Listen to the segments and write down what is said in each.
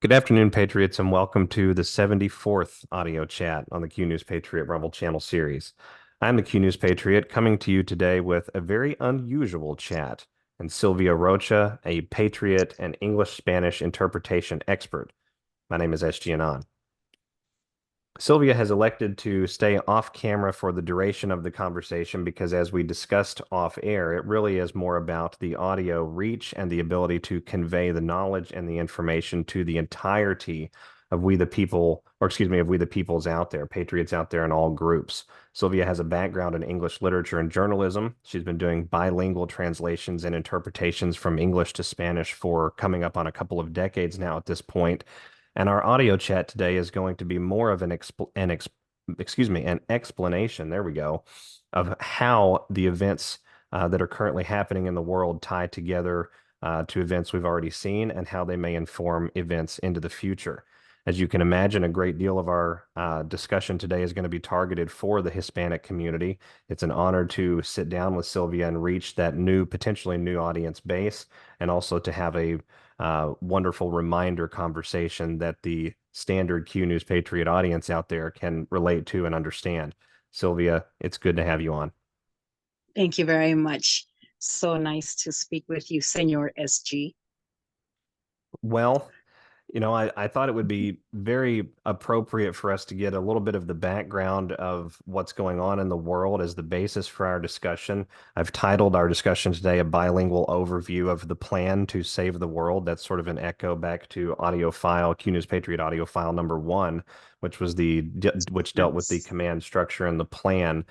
Good afternoon, Patriots, and welcome to the 74th audio chat on the Q News Patriot Rebel Channel series. I'm the Q News Patriot coming to you today with a very unusual chat and Silvia Rocha, a Patriot and English-Spanish interpretation expert. My name is SG Anon. Sylvia has elected to stay off camera for the duration of the conversation because, as we discussed off air, it really is more about the audio reach and the ability to convey the knowledge and the information to the entirety of we the people, or excuse me, of we the peoples out there, patriots out there in all groups. Sylvia has a background in English literature and journalism. She's been doing bilingual translations and interpretations from English to Spanish for coming up on a couple of decades now at this point. And our audio chat today is going to be more of an explanation, there we go, of how the events that are currently happening in the world tie together to events we've already seen and how they may inform events into the future. As you can imagine, a great deal of our discussion today is going to be targeted for the Hispanic community. It's an honor to sit down with Sylvia and reach that potentially new audience base, and also to have a wonderful reminder conversation that the standard Q News Patriot audience out there can relate to and understand. Sylvia, it's good to have you on. Thank you very much. So nice to speak with you, Senor SG. Well, I thought it would be very appropriate for us to get a little bit of the background of what's going on in the world as the basis for our discussion. I've titled our discussion today a bilingual overview of the plan to save the world. That's sort of an echo back to audio file, Q News Patriot audio file number one, which dealt with the Yes. command structure and the plan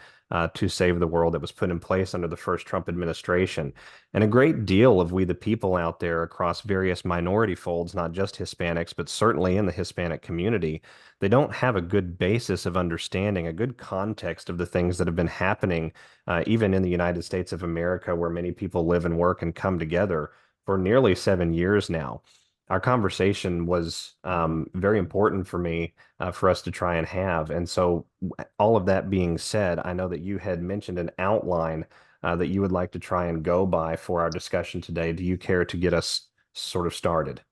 to save the world that was put in place under the first Trump administration. And a great deal of we the people out there across various minority folds, not just Hispanics, but certainly in the Hispanic community, they don't have a good basis of understanding, a good context of the things that have been happening, even in the United States of America, where many people live and work and come together for nearly 7 years now. Our conversation was very important for me for us to try and have. And so, all of that being said, I know that you had mentioned an outline that you would like to try and go by for our discussion today. Do you care to get us sort of started?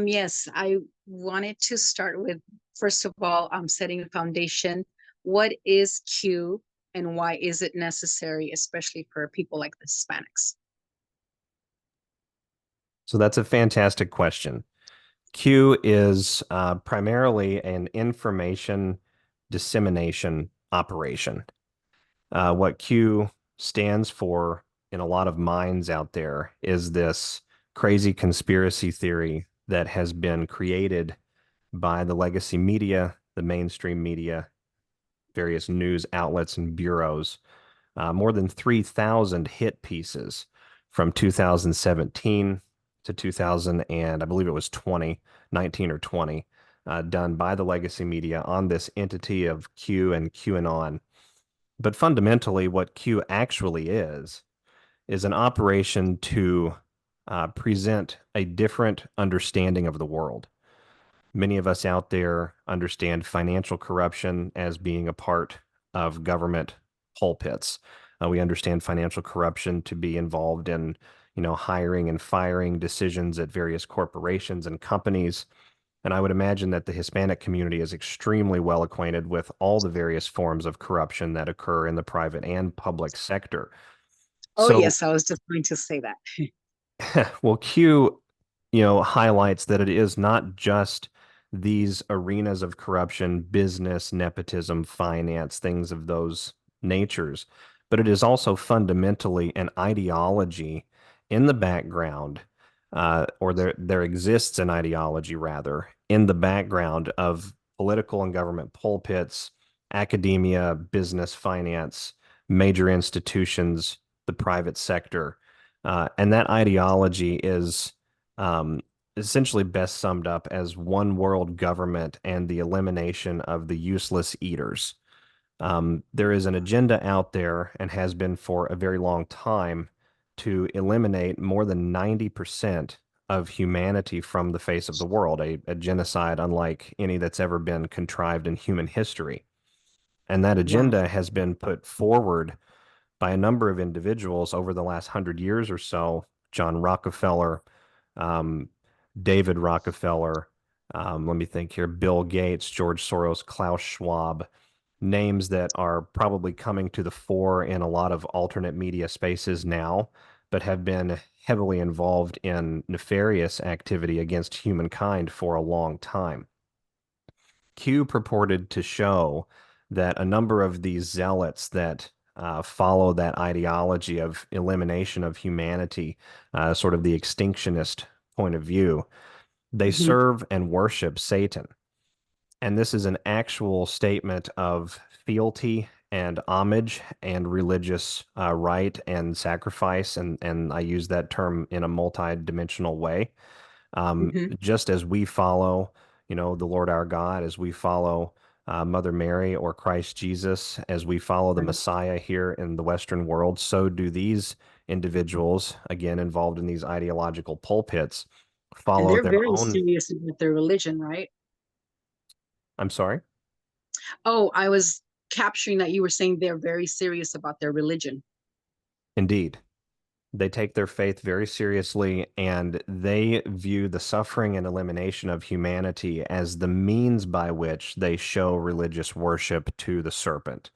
Yes, I wanted to start with, first of all, setting a foundation. What is Q and why is it necessary, especially for people like the Hispanics? So that's a fantastic question. Q is primarily an information dissemination operation. What Q stands for in a lot of minds out there is this crazy conspiracy theory that has been created by the legacy media, the mainstream media, various news outlets and bureaus. More than 3,000 hit pieces from 2017 to 2000, and I believe it was 2019 or 20, done by the legacy media on this entity of Q and QAnon. But fundamentally, what Q actually is an operation to present a different understanding of the world. Many of us out there understand financial corruption as being a part of government pulpits. We understand financial corruption to be involved in, hiring and firing decisions at various corporations and companies. And I would imagine that the Hispanic community is extremely well acquainted with all the various forms of corruption that occur in the private and public sector. Oh, So, yes, I was just going to say that. well, Q, highlights that it is not just these arenas of corruption, business, nepotism, finance, things of those natures, but it is also fundamentally an ideology in the background, or there exists an ideology rather in the background of political and government pulpits, academia, business, finance, major institutions, the private sector. And that ideology is essentially best summed up as one world government and the elimination of the useless eaters. There is an agenda out there and has been for a very long time to eliminate more than 90% of humanity from the face of the world, a genocide unlike any that's ever been contrived in human history. And that Wow. agenda has been put forward by a number of individuals over the last 100 years or so. John Rockefeller, um, David Rockefeller, let me think here, Bill Gates, George Soros, Klaus Schwab, names that are probably coming to the fore in a lot of alternate media spaces now, but have been heavily involved in nefarious activity against humankind for a long time. Q purported to show that a number of these zealots that follow that ideology of elimination of humanity, sort of the extinctionist point of view, they Mhm. serve and worship Satan. And this is an actual statement of fealty and homage and religious rite and sacrifice. And I use that term in a multi-dimensional way. Mhm. Just as we follow, the Lord our God, as we follow Mother Mary or Christ Jesus, as we follow the Right. Messiah here in the Western world, so do these individuals, again, involved in these ideological pulpits, And follow they're their very own. serious about their religion, right? I'm sorry. Oh, I was capturing that you were saying they're very serious about their religion. Indeed. They take their faith very seriously and they view the suffering and elimination of humanity as the means by which they show religious worship to the serpent.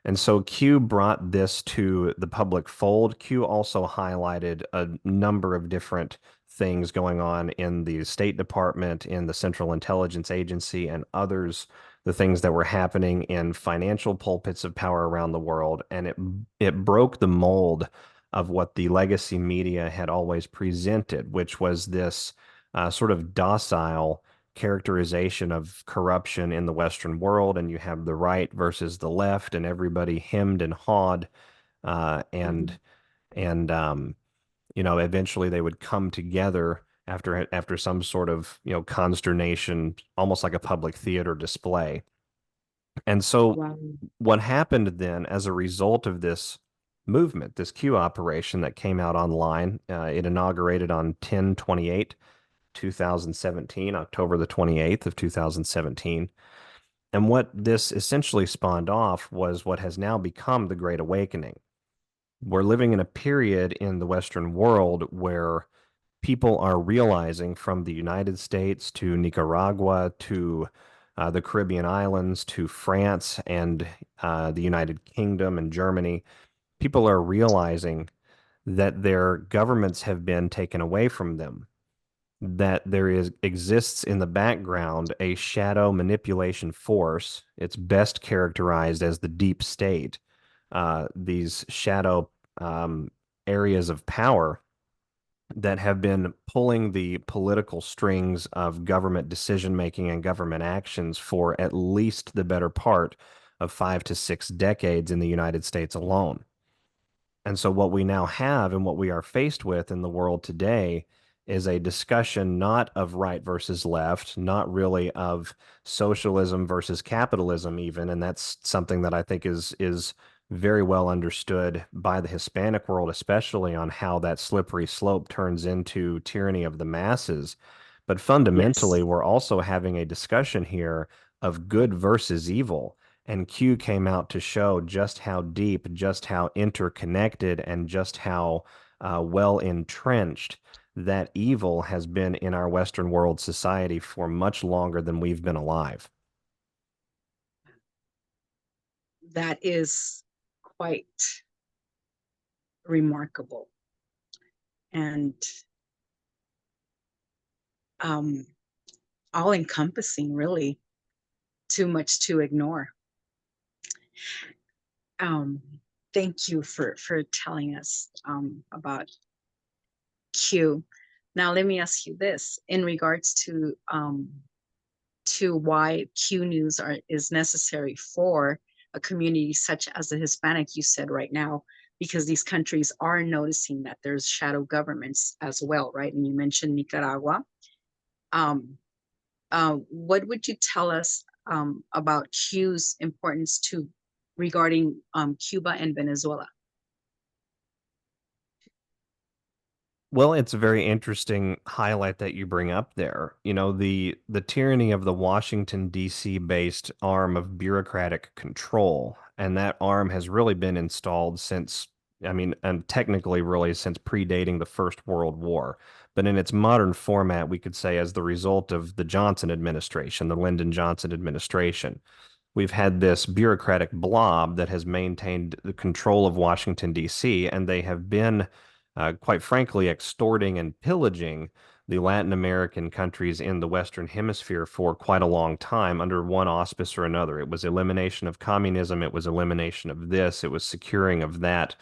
And so Q brought this to the public fold. Q also highlighted a number of different things going on in the State Department, in the Central Intelligence Agency, and others, the things that were happening in financial pulpits of power around the world. And it broke the mold of what the legacy media had always presented, which was this sort of docile characterization of corruption in the Western world, and you have the right versus the left, and everybody hemmed and hawed, uh, and Mhm. and eventually they would come together after some sort of consternation, almost like a public theater display. And so, Wow. what happened then as a result of this movement, this Q operation that came out online, it inaugurated on 10/28, 2017, October the 28th of 2017. And what this essentially spawned off was what has now become the Great Awakening. We're living in a period in the Western world where people are realizing, from the United States to Nicaragua to the Caribbean islands to France and the United Kingdom and Germany, people are realizing that their governments have been taken away from them, that there exists in the background a shadow manipulation force. It's best characterized as the deep state. These shadow um, areas of power that have been pulling the political strings of government decision making and government actions for at least the better part of 5 to 6 decades in the United States alone. And so, what we now have and what we are faced with in the world today is a discussion not of right versus left, not really of socialism versus capitalism, even. And that's something that I think is very well understood by the Hispanic world, especially on how that slippery slope turns into tyranny of the masses. But fundamentally, Yes. we're also having a discussion here of good versus evil. And Q came out to show just how deep, just how interconnected, and just how well entrenched that evil has been in our Western world society for much longer than we've been alive. That is quite remarkable and um, all encompassing, really. Too much to ignore. Um, Thank you for telling us about Q. Now, let me ask you this in regards to why Q news is necessary for a community such as the Hispanic, you said right now, because these countries are noticing that there's shadow governments as well, right? And you mentioned Nicaragua. Um, what would you tell us about Q's importance to regarding Cuba and Venezuela? Well, it's a very interesting highlight that you bring up there. The tyranny of the Washington, D.C. based arm of bureaucratic control, and that arm has really been installed since I mean, and technically, really, since predating the First World War. But in its modern format, we could say as the result of the Johnson administration, the Lyndon Johnson administration, we've had this bureaucratic blob that has maintained the control of Washington, D.C., and they have been, quite frankly, extorting and pillaging the Latin American countries in the Western Hemisphere for quite a long time under one auspice or another. It was elimination of communism, it was elimination of this, it was securing of that.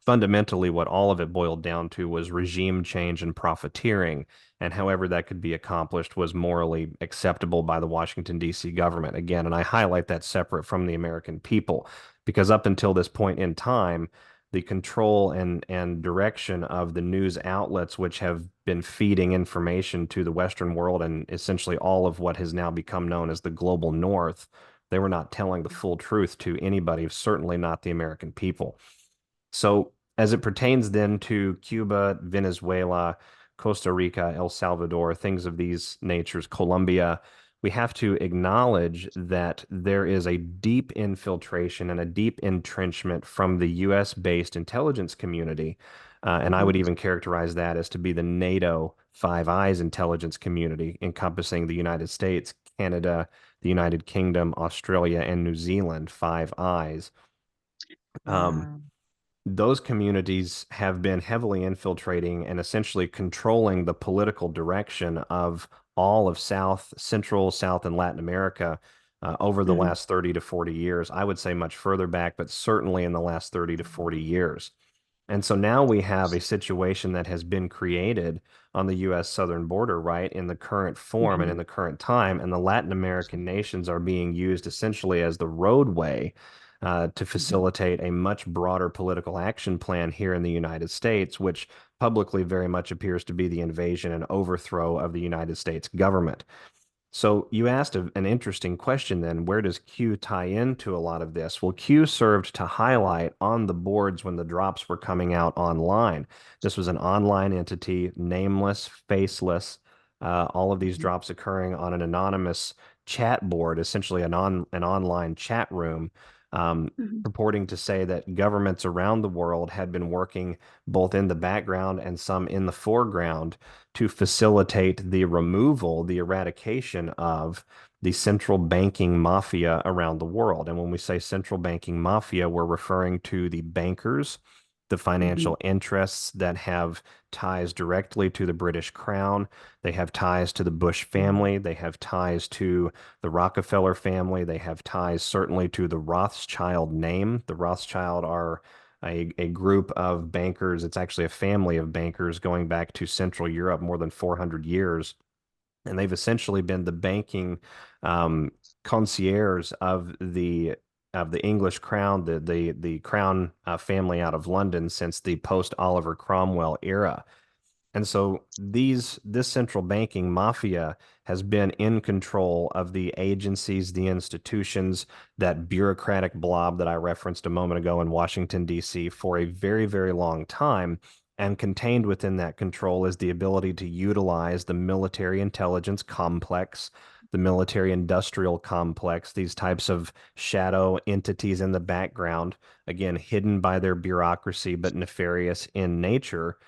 Fundamentally, what all of it boiled down to was regime change and profiteering, and however that could be accomplished was morally acceptable by the Washington, D.C. government. Again, and I highlight that separate from the American people, because up until this point in time, the control and direction of the news outlets, which have been feeding information to the Western world and essentially all of what has now become known as the global North, they were not telling the full truth to anybody, certainly not the American people. So, as it pertains then to Cuba, Venezuela, Costa Rica, El Salvador, things of these natures, Colombia, we have to acknowledge that there is a deep infiltration and a deep entrenchment from the US based intelligence community. And I would Mhm, even characterize that as to be the NATO Five Eyes intelligence community, encompassing the United States, Canada, the United Kingdom, Australia, and New Zealand, Five Eyes. Um, wow. those communities have been heavily infiltrating and essentially controlling the political direction of all of South, Central, South, and Latin America over the Mhm, last 30 to 40 years. I would say much further back, but certainly in the last 30 to 40 years. And so now we have a situation that has been created on the US southern border, right, in the current form and in mhm, the current time. And the Latin American nations are being used essentially as the roadway to mhm, facilitate a much broader political action plan here in the United States, which publicly very much appears to be the invasion and overthrow of the United States government. So you asked an interesting question then, where does Q tie into a lot of this? Well, Q served to highlight on the boards when the drops were coming out online. This was an online entity, nameless, faceless, all of these mhm, drops occurring on an anonymous chat board, essentially an online chat room, mhm, purporting to say that governments around the world had been working both in the background and some in the foreground to facilitate the removal, the eradication of the central banking mafia around the world. And when we say central banking mafia, we're referring to the bankers, the mhm, financial interests that have ties directly to the British Crown. They have ties to the Bush mhm, family. They have ties to the Rockefeller family. They have ties certainly to the Rothschild name. The Rothschild are a group of bankers. It's actually a family of bankers going back to Central Europe more than 400 years. And they've essentially been the banking um, concierge of the English crown, the crown family out of London since the post Oliver Cromwell era. And so this central banking mafia has been in control of the agencies, the institutions, that bureaucratic blob that I referenced a moment ago in Washington, D.C. for a very, very long time. And contained within that control is the ability to utilize the military intelligence complex, the military industrial complex, these types of shadow entities in the background, again, hidden by their bureaucracy, but nefarious in nature.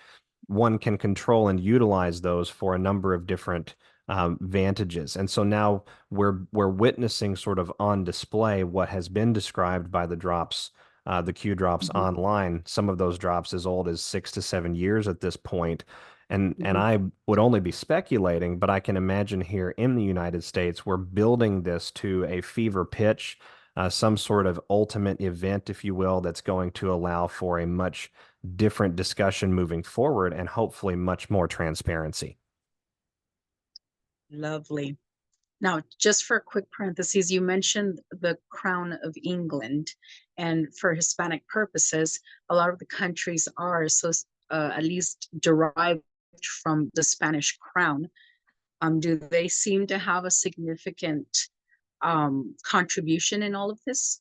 One can control and utilize those for a number of different vantages. And so now we're witnessing sort of on display what has been described by the drops, the Q drops mhm, online. Some of those drops as old as 6 to 7 years at this point. And mhm. I would only be speculating, but I can imagine here in the United States, we're building this to a fever pitch, some sort of ultimate event, if you will, that's going to allow for a much different discussion moving forward and hopefully much more transparency. Lovely. Now, just for a quick parenthesis, you mentioned the Crown of England, and for Hispanic purposes, a lot of the countries are so at least derived from the Spanish crown. Do they seem to have a significant contribution in all of this?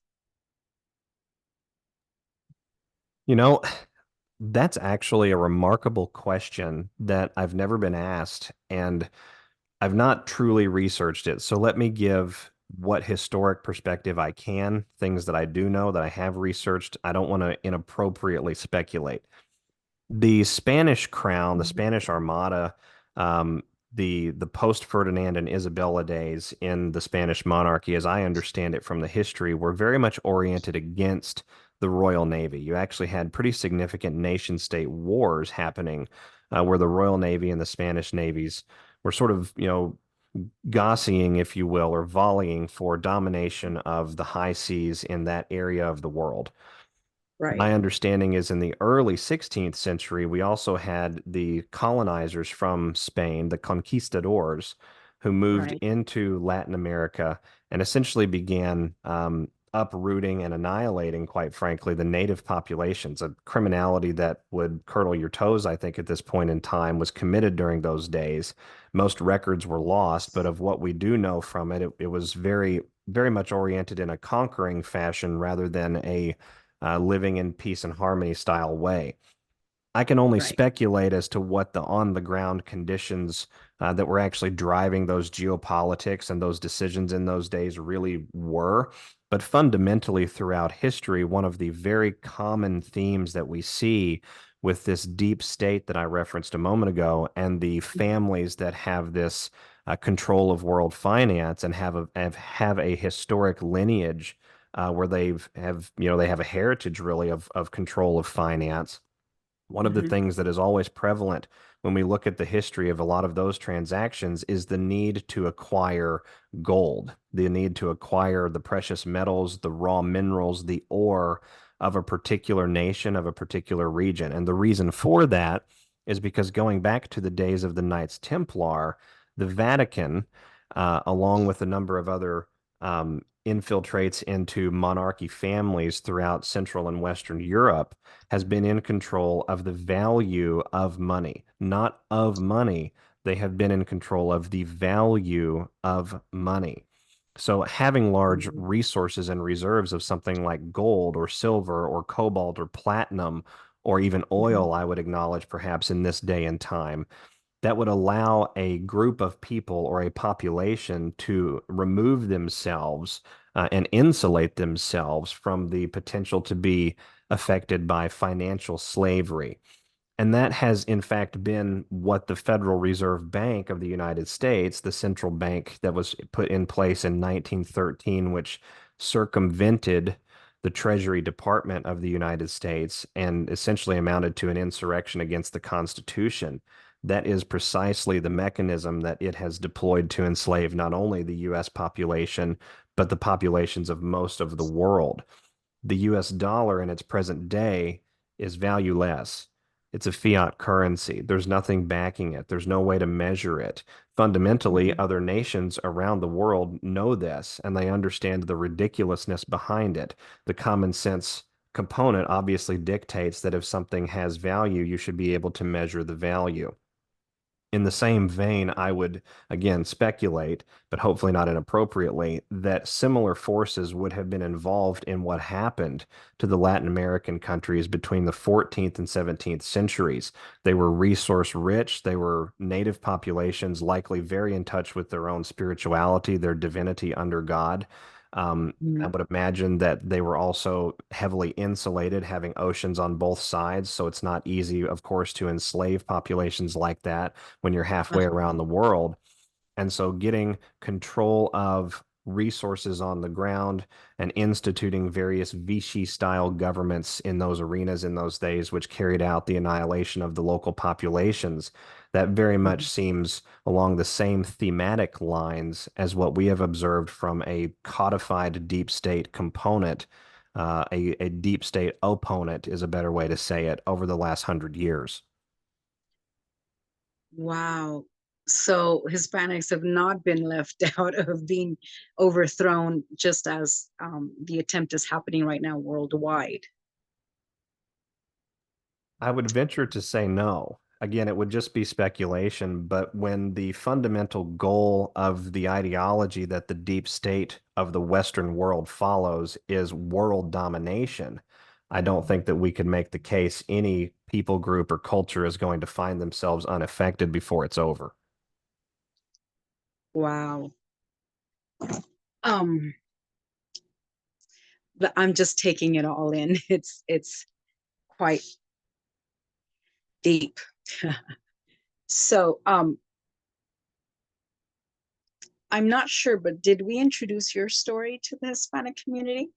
You know, that's actually a remarkable question that I've never been asked, and I've not truly researched it. So let me give what historic perspective I can, things that I do know that I have researched. I don't want to inappropriately speculate. The Spanish crown, the Mhm. Spanish Armada, um, the post Ferdinand and Isabella days in the Spanish monarchy, as I understand it from the history, were very much oriented against the Royal Navy. You actually had pretty significant nation state wars happening, where the Royal Navy and the Spanish navies were sort of, gossying, if you will, or volleying for domination of the high seas in that area of the world. Right, My understanding is in the early 16th century, we also had the colonizers from Spain, the conquistadors, who moved right. into Latin America and essentially began uprooting and annihilating, quite frankly, the native populations. A criminality that would curdle your toes, I think, at this point in time was committed during those days. Most records were lost, but of what we do know from it, it was very, very much oriented in a conquering fashion rather than a living in peace and harmony style way. I can only Right. speculate as to what the on the ground conditions that were actually driving those geopolitics and those decisions in those days really were. But fundamentally, throughout history, one of the very common themes that we see with this deep state that I referenced a moment ago and the families that have this control of world finance and have a historic lineage where they have a heritage really of control of finance. One of the Hmm. things that is always prevalent when we look at the history of a lot of those transactions is the need to acquire gold, the need to acquire the precious metals, the raw minerals, the ore of a particular nation, of a particular region. And the reason for that is because going back to the days of the Knights Templar, the Vatican, along with a number of other infiltrates into monarchy families throughout Central and Western Europe, has been in control of the value of money, not of money. They have been in control of the value of money. So having large Hmm. resources and reserves of something like gold or silver or cobalt or platinum or even Hmm. oil, I would acknowledge perhaps in this day and time, that would allow a group of people or a population to remove themselves and insulate themselves from the potential to be affected by financial slavery. And that has, in fact, been what the Federal Reserve Bank of the United States, the central bank that was put in place in 1913, which circumvented the Treasury Department of the United States and essentially amounted to an insurrection against the Constitution. That is precisely the mechanism that it has deployed to enslave not only the U.S. population, but the populations of most of the world. The US dollar in its present day is valueless. It's a fiat currency. There's nothing backing it. There's no way to measure it. Fundamentally, Hmm. other nations around the world know this and they understand the ridiculousness behind it. The common sense component obviously dictates that if something has value, you should be able to measure the value. In the same vein, I would again speculate, but hopefully not inappropriately, that similar forces would have been involved in what happened to the Latin American countries between the 14th and 17th centuries. They were resource rich, they were native populations, likely very in touch with their own spirituality, their divinity under God. I Hmm. would imagine that they were also heavily insulated, having oceans on both sides. So it's not easy, of course, to enslave populations like that when you're halfway Uh-huh. around the world. And so getting control of resources on the ground and instituting various Vichy style governments in those arenas in those days, which carried out the annihilation of the local populations, that very much Mhm. seems along the same thematic lines as what we have observed from a codified deep state component. A deep state opponent is a better way to say it over the last 100 years. Wow. So Hispanics have not been left out of being overthrown, just as the attempt is happening right now worldwide. I would venture to say no. Again, it would just be speculation, but when the fundamental goal of the ideology that the deep state of the Western world follows is world domination, I don't think that we could make the case any people group or culture is going to find themselves unaffected before it's over. Wow. Um, I'm just taking it all in. It's quite deep. So, I'm not sure, but did we introduce your story to the Hispanic community?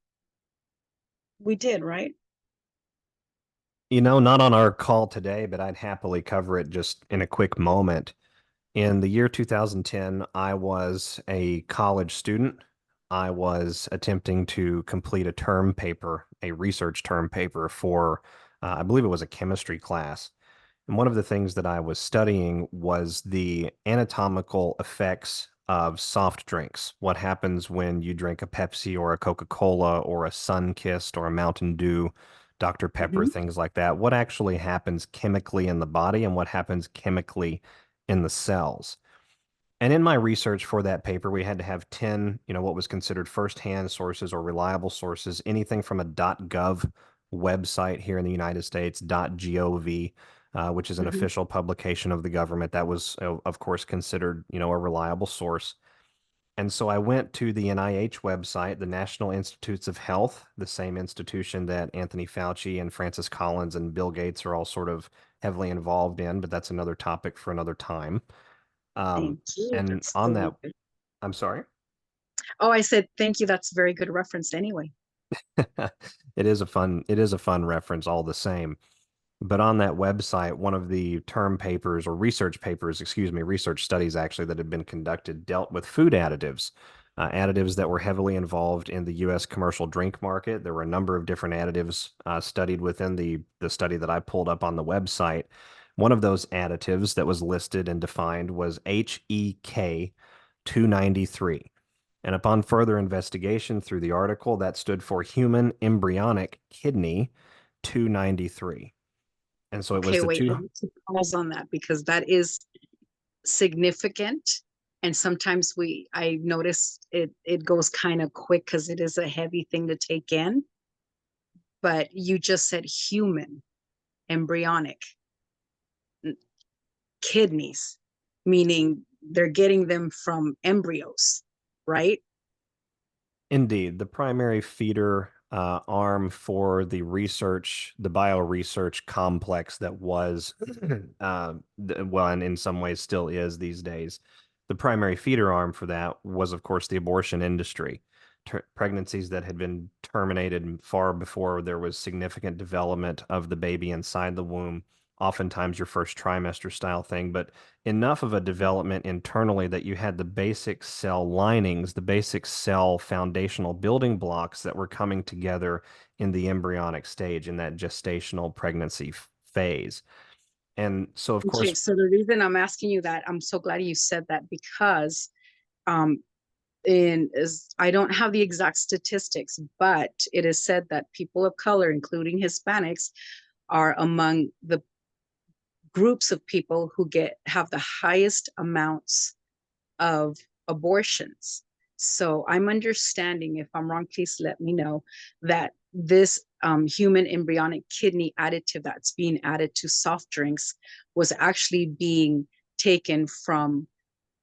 We did, right? Not on our call today, but I'd happily cover it just in a quick moment. In the year 2010, I was a college student. I was attempting to complete a term paper, a research term paper for, I believe it was a chemistry class. And one of the things that I was studying was the anatomical effects of soft drinks. What happens when you drink a Pepsi or a Coca-Cola or a Sunkist or a Mountain Dew, Dr. Pepper, Hmm. things like that. What actually happens chemically in the body and what happens chemically in the cells. And in my research for that paper, we had to have 10, what was considered firsthand sources or reliable sources, anything from a .gov website here in the United States, .gov, which is an Hmm. official publication of the government. That was, of course, considered, a reliable source. And so I went to the NIH website, the National Institutes of Health, the same institution that Anthony Fauci and Francis Collins and Bill Gates are all sort of heavily involved in, but that's another topic for another time. Um, Thank you. and That's on very that, good. I'm sorry. Oh, I said thank you. That's very good reference anyway. It is a fun reference all the same. But on that website, one of the term papers or research papers, excuse me, research studies actually that had been conducted dealt with food additives, additives that were heavily involved in the U.S. commercial drink market. There were a number of different additives studied within the study that I pulled up on the website. One of those additives that was listed and defined was HEK 293. And upon further investigation through the article, that stood for human embryonic kidney 293. And so it was Okay, the wait, I two. need to pause on that because that is significant. And sometimes I notice it goes kind of quick because it is a heavy thing to take in. But you just said human embryonic kidneys, meaning they're getting them from embryos, right? Indeed, the primary feeder arm for the bioresearch complex that was, well, and in some ways still is these days, the primary feeder arm for that was, of course, the abortion industry. Pregnancies that had been terminated far before there was significant development of the baby inside the womb, oftentimes your first trimester style thing, but enough of a development internally that you had the basic cell linings, the basic cell foundational building blocks that were coming together in the embryonic stage in that gestational pregnancy phase. And so, of Okay, course, so the reason I'm asking you that, I'm so glad you said that because um, in is I don't have the exact statistics, but it is said that people of color, including Hispanics, are among the groups of people who get have the highest amounts of abortions. So I'm understanding, if I'm wrong, please let me know, that this human embryonic kidney additive that's being added to soft drinks was actually being taken from,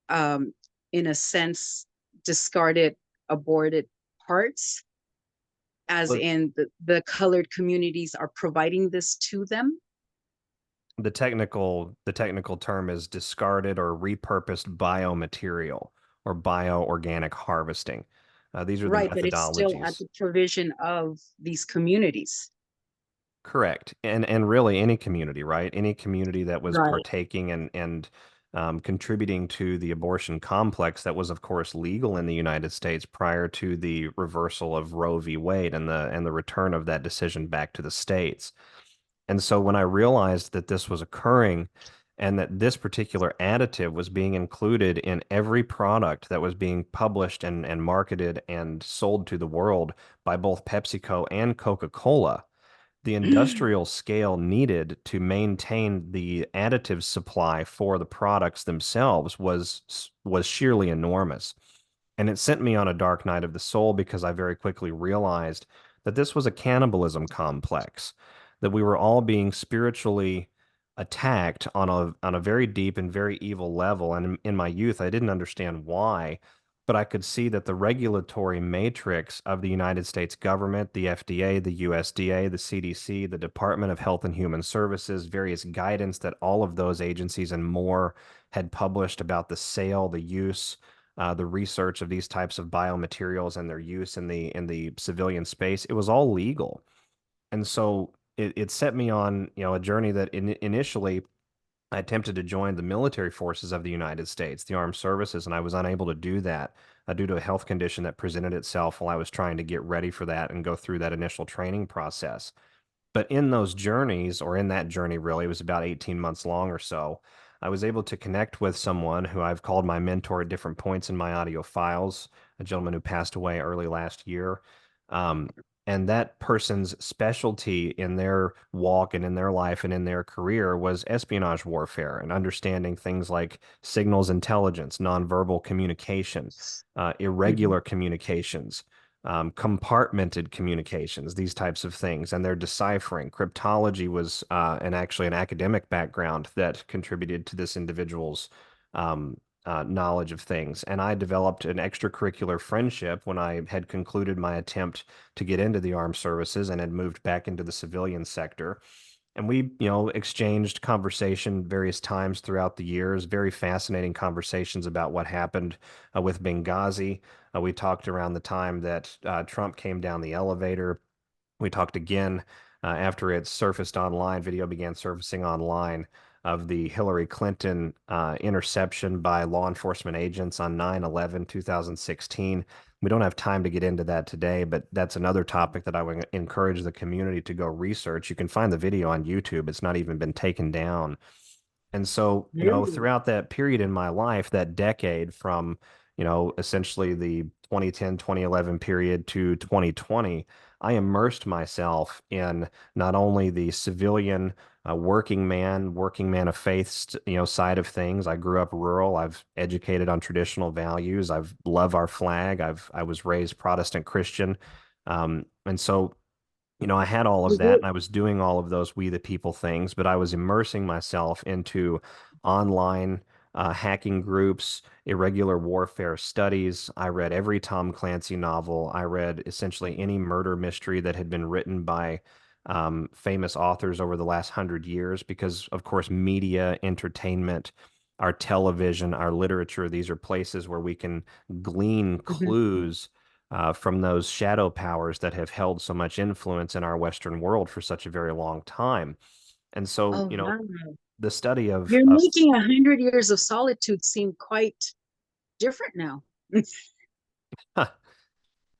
um, in a sense, discarded, aborted parts, as in the colored communities are providing this to them. the technical term is discarded or repurposed biomaterial or bioorganic harvesting. These are the Right, but it's still at methodologies. the provision of these communities. Correct. And really any community, right? Any community that was Right. partaking and contributing to the abortion complex that was, of course, legal in the United States prior to the reversal of Roe v. Wade and the return of that decision back to the states. And so when I realized that this was occurring and that this particular additive was being included in every product that was being published and marketed and sold to the world by both PepsiCo and Coca-Cola, the industrial scale needed to maintain the additive supply for the products themselves was sheerly enormous. And it sent me on a dark night of the soul because I very quickly realized that this was a cannibalism complex, that we were all being spiritually attacked on a very deep and very evil level. And in my youth, I didn't understand why. but I could see that the regulatory matrix of the United States government, the FDA, the USDA, the CDC, the Department of Health and Human Services, various guidance that all of those agencies and more had published about the sale, the use, the research of these types of biomaterials and their use in the civilian space, it was all legal. And so it set me on, a journey that initially I attempted to join the military forces of the United States, the armed services, and I was unable to do that due to a health condition that presented itself while I was trying to get ready for that and go through that initial training process. But in those journeys, or in that journey, really, it was about 18 months long or so, I was able to connect with someone who I've called my mentor at different points in my audio files, a gentleman who passed away early last year. Um, and that person's specialty in their walk and in their life and in their career was espionage warfare and understanding things like signals intelligence, nonverbal communication, Mhm. irregular communications, compartmented communications, these types of things, and their deciphering. Cryptology was and actually an academic background that contributed to this individual's knowledge of things. And I developed an extracurricular friendship when I had concluded my attempt to get into the armed services and had moved back into the civilian sector. And we, exchanged conversation various times throughout the years, very fascinating conversations about what happened with Benghazi. We talked around the time that Trump came down the elevator. We talked again after it surfaced online, video began surfacing online of the Hillary Clinton interception by law enforcement agents on 9/11, 2016. We don't have time to get into that today, but that's another topic that I would encourage the community to go research. You can find the video on YouTube. It's not even been taken down. And so, Really? throughout that period in my life, that decade from, essentially the 2010, 2011 period to 2020, I immersed myself in not only the civilian working man of faith, side of things. I grew up rural. I've educated on traditional values. I've love our flag. I was raised Protestant Christian. And so I had all of Is that it? and I was doing all of those we the people things, but I was immersing myself into online hacking groups, irregular warfare studies. I read every Tom Clancy novel. I read essentially any murder mystery that had been written by famous authors over the last 100 years, because, of course, media, entertainment, our television, our literature, these are places where we can glean Mhm. clues from those shadow powers that have held so much influence in our Western world for such a very long time. And so, Oh, wow. the study You're of making 100 years of solitude seem quite different now.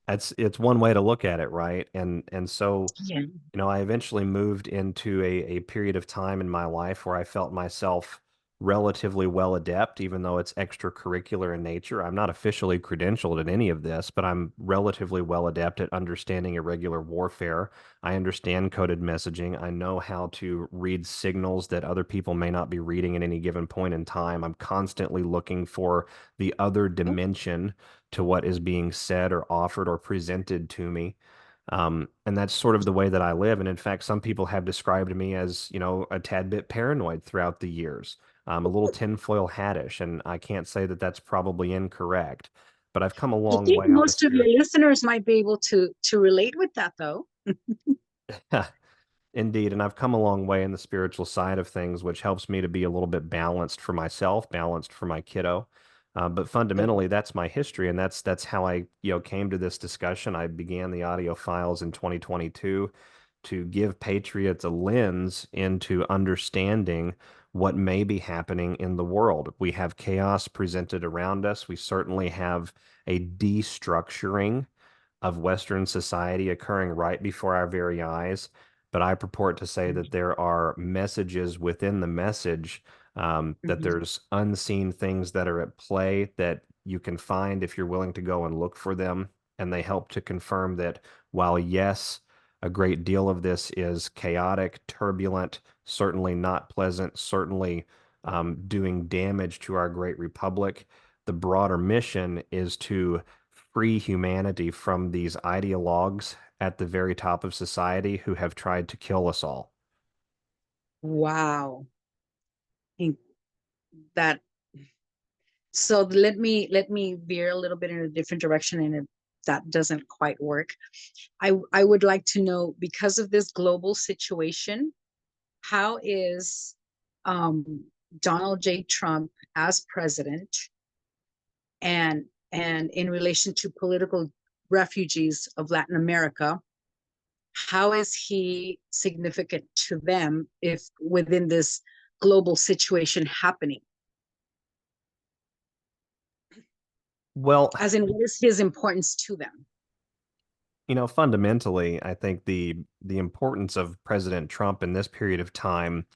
it's one way to look at it, right? And so Yeah. I eventually moved into a period of time in my life where I felt myself relatively well adept, even though it's extracurricular in nature. I'm not officially credentialed in any of this, but I'm relatively well adept at understanding irregular warfare. I understand coded messaging. I know how to read signals that other people may not be reading at any given point in time. I'm constantly looking for the other Oh, dimension to what is being said or offered or presented to me. And that's sort of the way that I live. And in fact, some people have described me as, a tad bit paranoid throughout the years, a little tinfoil hattish. And I can't say that that's probably incorrect, but I've come a I long think way on the most of your spirit. listeners might be able to relate with that, though. Indeed, and I've come a long way in the spiritual side of things, which helps me to be a little bit balanced for myself, balanced for my kiddo. But Good. fundamentally, that's my history, and that's how I, came to this discussion. I began the audio files in 2022 to give Patriots a lens into understanding what may be happening in the world. We have chaos presented around us. We certainly have a destructuring of Western society occurring right before our very eyes. But I purport to say that there are messages within the message, that Mhm. there's unseen things that are at play that you can find if you're willing to go and look for them. And they help to confirm that while, yes, a great deal of this is chaotic, turbulent, certainly not pleasant, certainly doing damage to our great republic, the broader mission is to free humanity from these ideologues at the very top of society who have tried to kill us all. Wow. And that So let me veer a little bit in a different direction, and if that doesn't quite work, I would like to know, because of this global situation, how is um, Donald J. Trump as president, and in relation to political refugees of Latin America, how is he significant to them if within this global situation happening? Well, As in, what is his importance to them? fundamentally, I think the importance of President Trump in this period of time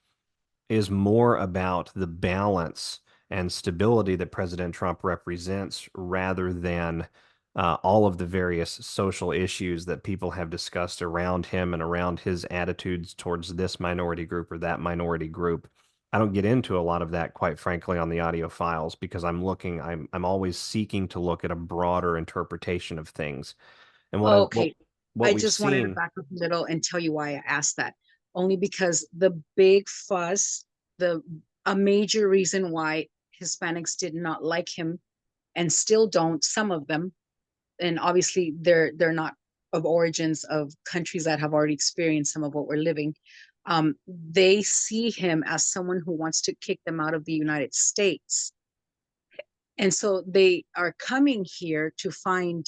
is more about the balance and stability that President Trump represents rather than all of the various social issues that people have discussed around him and around his attitudes towards this minority group or that minority group. I don't get into a lot of that, quite frankly, on the audio files because I'm always seeking to look at a broader interpretation of things. And Okay, what I we've just wanted to seen. back up a little and tell you why I asked that. Only because the big fuss, the a major reason why Hispanics did not like him and still don't, some of them, and obviously they're not of origins of countries that have already experienced some of what we're living. They see him as someone who wants to kick them out of the United States. And so they are coming here to find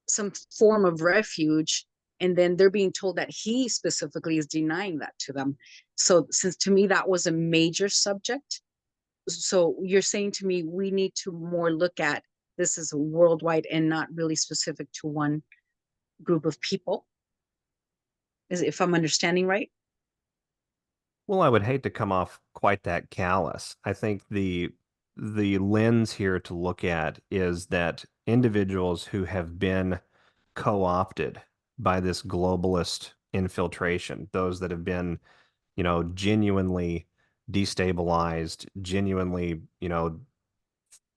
some form of refuge, and then they're being told that he specifically is denying that to them. So since to me that was a major subject, so you're saying to me we need to more look at this as worldwide and not really specific to one group of people, is if I'm understanding right? Well, I would hate to come off quite that callous. I think the lens here to look at is that individuals who have been co-opted by this globalist infiltration, those that have been, genuinely destabilized, genuinely,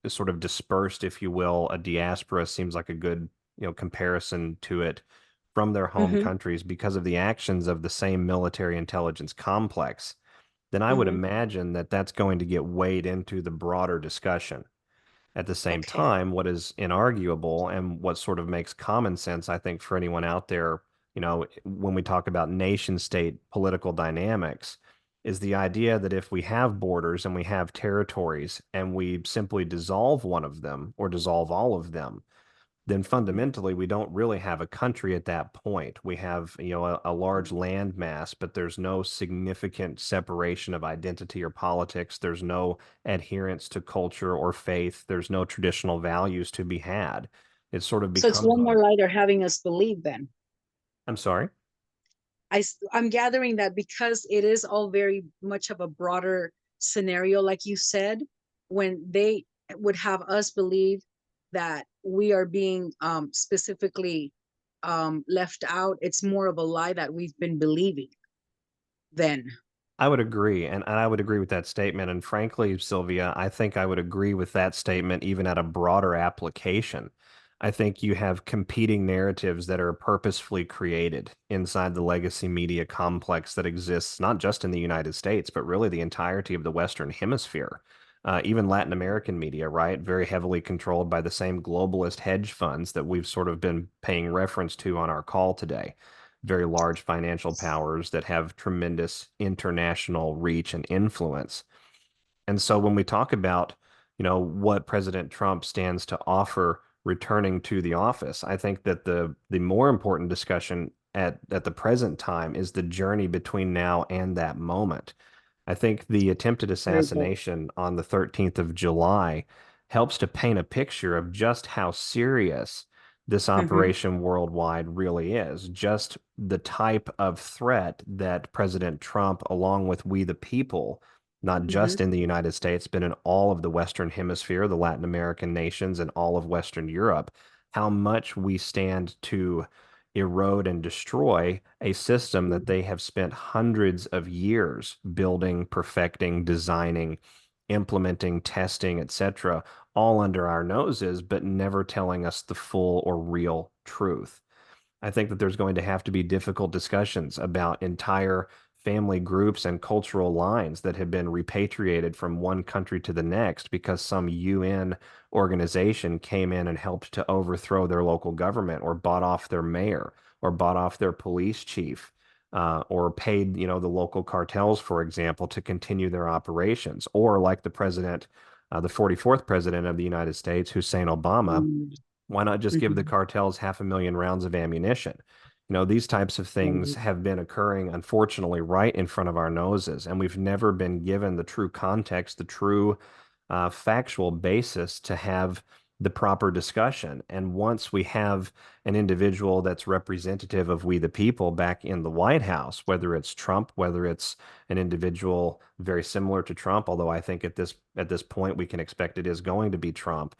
sort of dispersed, if you will. A diaspora seems like a good, comparison to it from their home Mm-hmm. countries because of the actions of the same military intelligence complex, then I would Mm-hmm. imagine that that's going to get weighed into the broader discussion. At the same Okay. time, what is inarguable and what sort of makes common sense, I think, for anyone out there, when we talk about nation state political dynamics, is the idea that if we have borders and we have territories and we simply dissolve one of them or dissolve all of them, then Mm-hmm. fundamentally we don't really have a country at that point. We have, a large land mass, but there's no significant separation of identity or politics. There's no adherence to culture or faith. There's no traditional values to be had. It sort of So it's becomes one more lie they're having us believe then. I'm sorry. I'm gathering that because it is all very much of a broader scenario, like you said, when they would have us believe that we are being specifically left out, it's more of a lie that we've been believing then. I would agree, and I would agree with that statement. And frankly, Sylvia, I think I would agree with that statement even at a broader application. I think you have competing narratives that are purposefully created inside the legacy media complex that exists not just in the United States, but really the entirety of the Western Hemisphere. Even Latin American media, right? Very heavily controlled by the same globalist hedge funds that we've sort of been paying reference to on our call today, very large financial powers that have tremendous international reach and influence. And so when we talk about, what President Trump stands to offer returning to the office, I think that the more important discussion at the present time is the journey between now and that moment. I think the attempted Very good. assassination on the 13th of July helps to paint a picture of just how serious this Mm-hmm. operation worldwide really is, just the type of threat that President Trump, along with we the people, not Mm-hmm. just in the United States, but in all of the Western Hemisphere, the Latin American nations, and all of Western Europe, how much we stand to erode and destroy a system that they have spent hundreds of years building, perfecting, designing, implementing, testing, etc., all under our noses, but never telling us the full or real truth. I think that there's going to have to be difficult discussions about entire family groups and cultural lines that have been repatriated from one country to the next because some UN organization came in and helped to overthrow their local government or bought off their mayor or bought off their police chief. Or paid, the local cartels, for example, to continue their operations, or like the 44th president of the United States, Hussein Obama, why not just give the Mm-hmm. cartels 500,000 rounds of ammunition? These types of things have been occurring, unfortunately, right in front of our noses, and we've never been given the true context, the true factual basis to have the proper discussion. And once we have an individual that's representative of we the people back in the White House, whether it's Trump, whether it's an individual very similar to Trump, although I think at this point we can expect it is going to be Trump,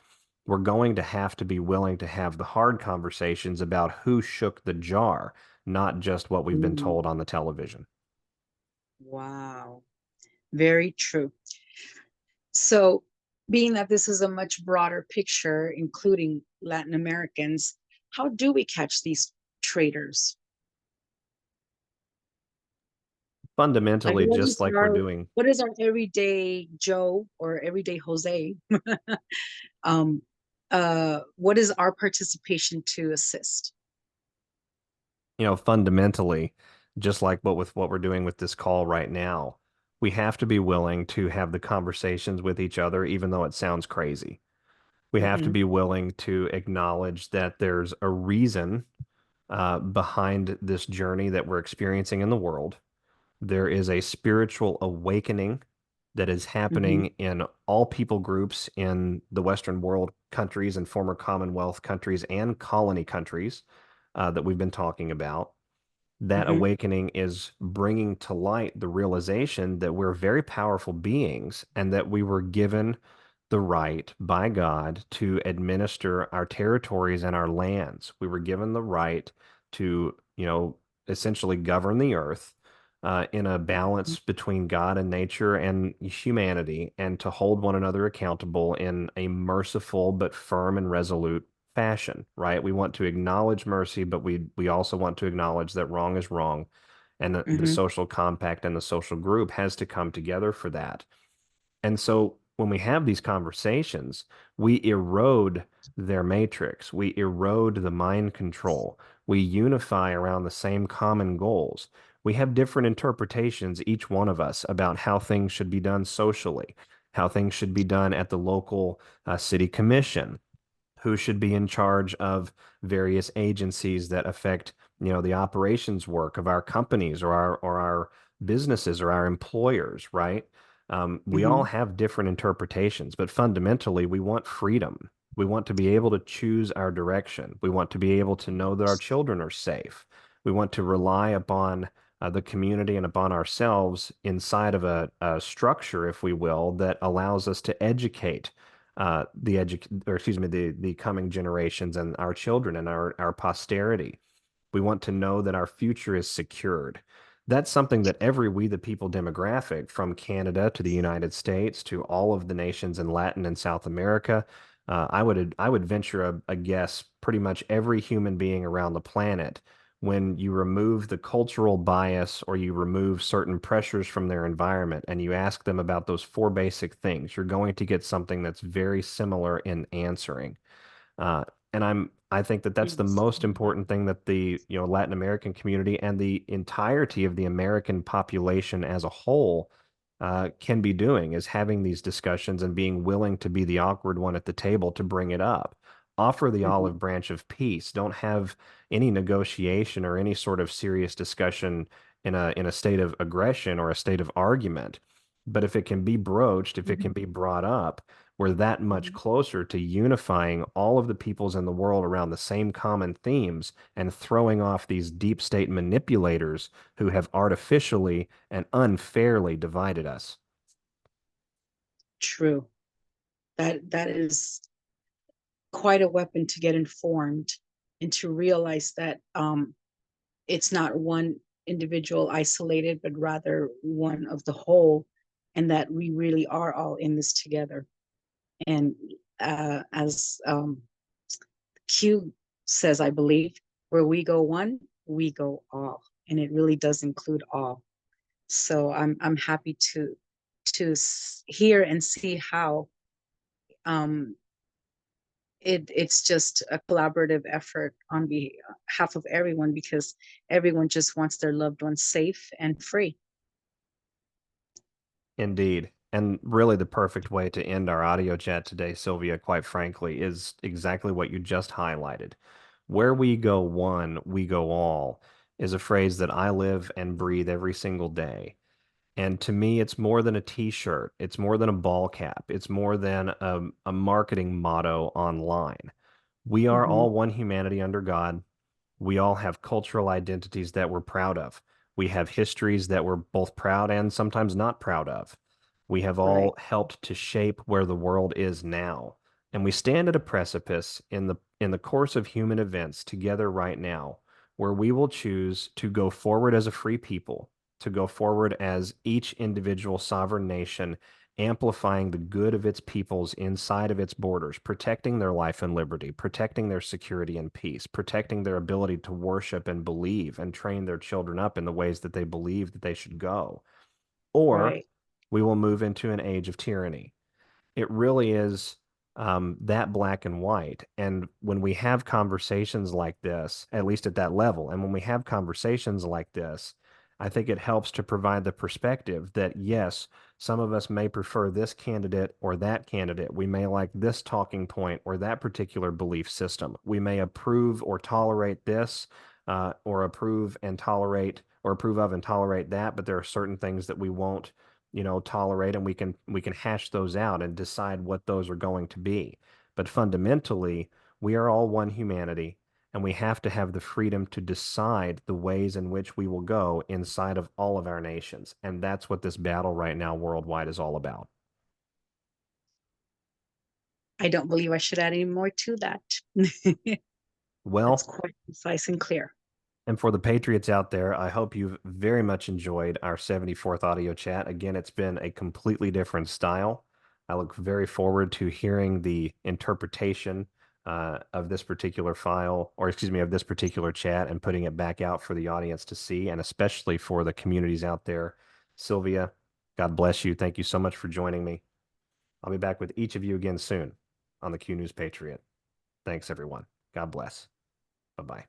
we're going to have to be willing to have the hard conversations about who shook the jar, not just what we've been Mm. told on the television. Wow, very true. So, being that this is a much broader picture, including Latin Americans, how do we catch these traitors? Like, Fundamentally, just like we're doing. what is our everyday Joe or everyday Jose? um, what is our participation to assist? Fundamentally, just like what we're doing with this call right now, we have to be willing to have the conversations with each other, even though it sounds crazy. We have to Hmm. be willing to acknowledge that there's a reason behind this journey that we're experiencing in the world. There is a spiritual awakening that is Hmm. happening in all people groups in the Western world countries and former Commonwealth countries and colony countries that we've been talking about. That Hmm. awakening is bringing to light the realization that we're very powerful beings and that we were given the right by God to administer our territories and our lands. We were given the right to, essentially govern the earth in a balance between God and nature and humanity, and to hold one another accountable in a merciful but firm and resolute fashion, right? We want to acknowledge mercy, but we also want to acknowledge that wrong is wrong, and the Hmm. social compact and the social group has to come together for that. And so when we have these conversations, we erode their matrix, we erode the mind control, we unify around the same common goals. We have different interpretations, each one of us, about how things should be done socially, how things should be done at the local city commission, who should be in charge of various agencies that affect, the operations work of our companies or our businesses or our employers, right? We all Hmm. have different interpretations, but fundamentally, we want freedom. We want to be able to choose our direction. We want to be able to know that our children are safe. We want to rely upon the community and upon ourselves inside of a structure, if we will, that allows us to educate the coming generations and our children and our posterity. We want to know that our future is secured. That's something that every We the People demographic, from Canada to the United States to all of the nations in Latin and South America, I would venture a guess pretty much every human being around the planet, when you remove the cultural bias or you remove certain pressures from their environment and you ask them about those four basic things, you're going to get something that's very similar in answering. Uh, and I think that that's the Yes. most important thing that the, Latin American community and the entirety of the American population as a whole can be doing, is having these discussions and being willing to be the awkward one at the table to bring it up. Offer the Hmm. olive branch of peace. Don't have any negotiation or any sort of serious discussion in a state of aggression or a state of argument. But if it can be broached, if it can be brought up, we're that much Hmm. closer to unifying all of the peoples in the world around the same common themes and throwing off these deep state manipulators who have artificially and unfairly divided us. True. That is quite a weapon to get informed and to realize that it's not one individual isolated, but rather one of the whole, and that we really are all in this together. And as Q says, I believe, where we go one, we go all. And it really does include all. So I'm happy to hear and see how um it's just a collaborative effort on behalf of everyone, because everyone just wants their loved ones safe and free. Indeed. And really, the perfect way to end our audio chat today, Sylvia, quite frankly, is exactly what you just highlighted. Where we go one, we go all is a phrase that I live and breathe every single day. And to me, it's more than a t-shirt. It's more than a ball cap. It's more than a marketing motto online. We are Hmm. all one humanity under God. We all have cultural identities that we're proud of. We have histories that we're both proud and sometimes not proud of. We have Right. all helped to shape where the world is now. And we stand at a precipice in the course of human events together right now, where we will choose to go forward as a free people, to go forward as each individual sovereign nation, amplifying the good of its peoples inside of its borders, protecting their life and liberty, protecting their security and peace, protecting their ability to worship and believe and train their children up in the ways that they believe that they should go. Or Right. we will move into an age of tyranny. It really is that black and white. And when we have conversations like this, at least at that level, and when we have conversations like this, I think it helps to provide the perspective that yes, some of us may prefer this candidate or that candidate. We may like this talking point or that particular belief system. We may approve or tolerate this, or approve and tolerate or approve of and tolerate that, but there are certain things that we won't, tolerate, and we can hash those out and decide what those are going to be. But fundamentally, we are all one humanity, and we have to have the freedom to decide the ways in which we will go inside of all of our nations. And that's what this battle right now worldwide is all about. I don't believe I should add any more to that. That's Well, quite concise and clear. and for the Patriots out there, I hope you've very much enjoyed our 74th audio chat. Again, it's been a completely different style. I look very forward to hearing the interpretation of this particular file, or excuse me, of this particular chat, and putting it back out for the audience to see, and especially for the communities out there. Sylvia, God bless you. Thank you so much for joining me. I'll be back with each of you again soon on the Q News Patriot. Thanks, everyone. God bless. Bye bye.